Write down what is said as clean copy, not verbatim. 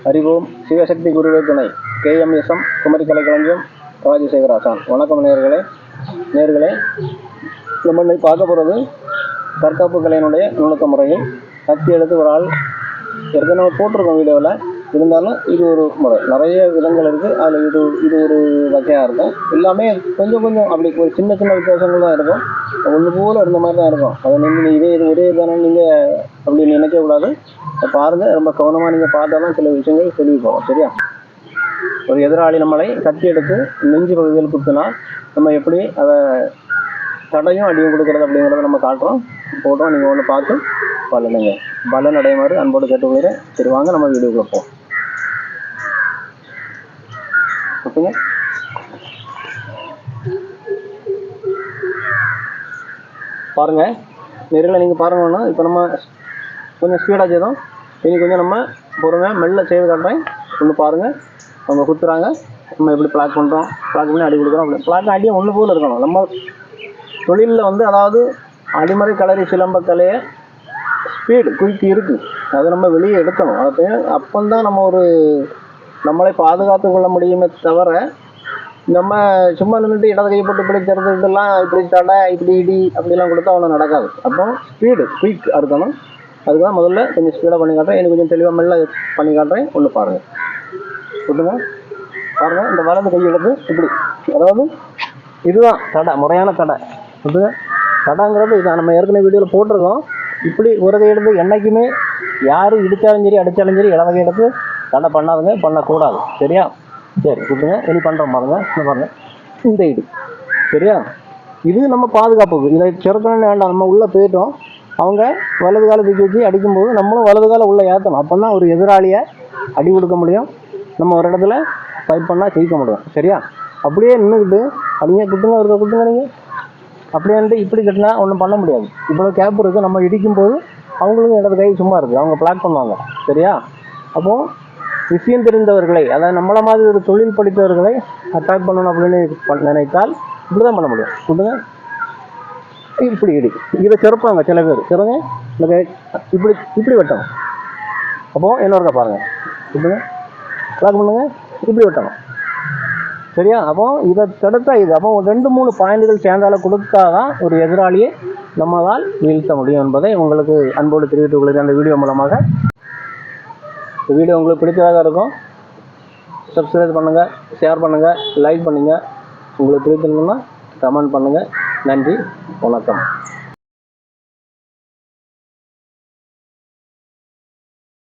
அறிவோம் சிவசக்தி குருவே துணை. KMSM குமரி கலைக்களஞ்சியம் ராஜசேகர் ஆசான். வணக்கம் நேர்களே, நம்ம பார்க்க போகிறது தற்காப்பு கலையினுடைய நுணுக்க முறையில் கத்தி எடுத்து ஒரு ஆள் ஏற்கனவே போட்டிருக்கோம் வீடியோவில். இருந்தாலும் இது ஒரு முறை, நிறைய விதங்கள் இருக்குது. அதில் இது ஒரு வகையாக இருக்கும். எல்லாமே கொஞ்சம் அப்படி ஒரு சின்ன வித்தியாசங்கள் தான் இருக்கும். ஒன்று போல் இருந்த மாதிரி தான் இருக்கும். அதை நீங்கள் இது ஒரே தானே நீங்கள் அப்படி நினைக்கக்கூடாது. பாருங்கள், ரொம்ப கவனமாக நீங்கள் பார்த்தா தான் சில விஷயங்கள் தெளிவு போகும். சரியா? ஒரு எதிராளி நம்மளை கத்தி எடுத்து நெஞ்சு பகுதியில் குத்துனா நம்ம எப்படி அதை தடையும் அடியும் கொடுக்குறது அப்படிங்கிறத நம்ம காட்டுறோம், போட்டோம். நீங்கள் ஒன்று பார்த்து பலனுங்க பலன் அடையுமாறு அன்போடு கேட்டுக்கொள்கிறேன். சரி, வாங்க நம்ம வீடியோக்குள்ள போவோம். ஓகேங்க. பாருங்க நேரில் நீங்கள் பாருங்கன்னா, இப்போ நம்ம கொஞ்சம் ஸ்பீடாக செய்தோம். இனி கொஞ்சம் நம்ம பொறுமையாக மெல்ல செய்து காட்டுறேன். ஒன்று பாருங்கள், அவங்க குத்துறாங்க, நம்ம எப்படி பிளாக் பண்ணுறோம், பிளாக் பண்ணி அடி கொடுக்குறோம். அப்படி பிளாக் அடியும் ஒன்று போல் இருக்கணும். நம்ம தொழிலில் வந்து அதாவது அடிமறை களரி சிலம்ப கலையை ஸ்பீடு குயிக் இருக்குது, அதை நம்ம வெளியே எடுக்கணும். அது அப்போந்தான் நம்ம நம்மளை பாதுகாத்து கொள்ள முடியுமே தவிர, நம்ம சும்மா நின்றுட்டு இடது கை போட்டு இப்படி திறந்துக்கிட்டெல்லாம் இப்படி தடை இப்படி இடி அப்படிலாம் கொடுத்தா ஒன்றும் நடக்காது. அப்போ ஸ்பீடு குயிக் இருக்கணும். அதுதான் முதல்ல கொஞ்சம் ஸ்பீடாக பண்ணி காட்டுறேன். எனக்கு கொஞ்சம் தெளிவாக மெல்ல பண்ணி காட்டுறேன். ஒன்று பாருங்கள், விட்டுங்க. பாருங்கள், இந்த வலது கை எடுத்து இப்படி, அதாவது இதுதான் தடை, முறையான தடை. விட்டுங்க. தடைங்கிறது இதான், நம்ம ஏற்கனவே வீடியோவில் போட்டிருக்கோம். இப்படி ஒரு கை எடுத்து என்றைக்குமே யார் இடித்தாலும் சரி அடித்தாலும் சரி இடது கை எடுத்து தடை பண்ணாதுங்க, பண்ணக்கூடாது. சரியா? சரி, விட்டுங்க. இனி பண்ணுறோம் பாருங்கள். பாருங்கள், இந்த இடி. சரியா? இது நம்ம பாதுகாப்புக்கு. இதை சிறக்கணும்னு வேண்டாம். நம்ம உள்ளே போயிட்டோம், அவங்க வலது காலை தூக்கி வச்சு அடிக்கும்போது நம்மளும் வலது காலை உள்ளே ஏற்றணும். அப்போ தான் ஒரு எதிராளியை அடி கொடுக்க முடியும், நம்ம ஒரு இடத்துல ஃபைட் பண்ணால் ஜெயிக்க முடியும். சரியா? அப்படியே நின்றுக்கிட்டு அப்படிங்க குத்துங்க நீங்கள் அப்படியே இப்படி கட்டினா ஒன்றும் பண்ண முடியாது. இவ்வளோ கேப் இருக்குது. நம்ம இடிக்கும்போது அவங்களுக்கும் இடது கை சும்மா இருக்குது, அவங்க பிளாக் பண்ணுவாங்க. சரியா? அப்போது விஷயம் தெரிந்தவர்களை, அதாவது நம்மளை மாதிரி ஒரு தொழில் படித்தவர்களை அட்டாக் பண்ணணும் அப்படின்னு நினைத்தால் இப்படி தான் பண்ண முடியும். விட்டுங்க. இப்படி இடி, இதை சிறப்பாங்க சில பேர். சிறங்க, இந்த கை இப்படி வெட்டணும். அப்போது இன்னொருக்கா பாருங்கள், இப்படிங்க பிளாக் பண்ணுங்க, இப்படி வெட்டணும். சரியா? அப்போ இதை தடுத்தா இது. அப்போ 2-3 பாயிண்ட்கள் சேர்ந்தால கொடுத்தா தான் ஒரு எதிராளியை நம்மளால் வீழ்த்த முடியும் என்பதை உங்களுக்கு அன்போடு தெரிவித்துக் கொள்கிறேன் அந்த வீடியோ மூலமாக. இந்த வீடியோ உங்களுக்கு பிடிச்சதாக இருக்கும். சப்ஸ்கிரைப் பண்ணுங்கள், ஷேர் பண்ணுங்கள், லைக் பண்ணுங்கள். உங்களுக்கு பிடிச்சிருந்ததுன்னா கமெண்ட் பண்ணுங்கள். நன்றி, வணக்கம்.